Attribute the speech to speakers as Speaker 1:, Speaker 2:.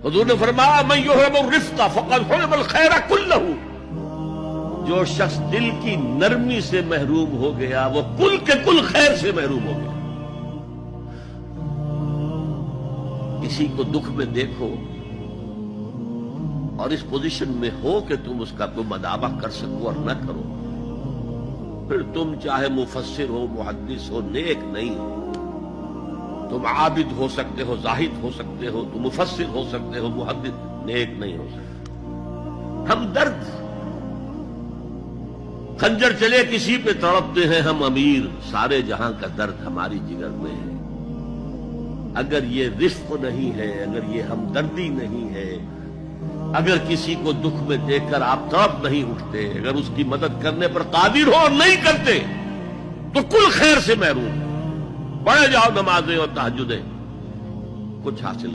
Speaker 1: حضور نے فرمایا من یحرم الرفق فقد حرم الخیر کلہ، جو شخص دل کی نرمی سے محروم ہو گیا وہ کل کے کل خیر سے محروم ہو گیا۔ کسی کو دکھ میں دیکھو اور اس پوزیشن میں ہو کہ تم اس کا کوئی مداوع کر سکو اور نہ کرو، پھر تم چاہے مفسر ہو، محدث ہو، نیک نہیں ہو۔ تم عابد ہو سکتے ہو، زاہد ہو سکتے ہو، تم مفسر ہو سکتے ہو، محدث، نیک نہیں ہو سکتے۔ ہم درد خنجر چلے کسی پہ تڑپتے ہیں ہم امیر، سارے جہاں کا درد ہماری جگر میں ہے۔ اگر یہ رفق نہیں ہے، اگر یہ ہمدردی نہیں ہے، اگر کسی کو دکھ میں دیکھ کر آپ تڑپ نہیں اٹھتے، اگر اس کی مدد کرنے پر قادر ہو اور نہیں کرتے تو کل خیر سے محروم۔ پڑھے جاؤ نمازیں اور تہجدیں، کچھ حاصل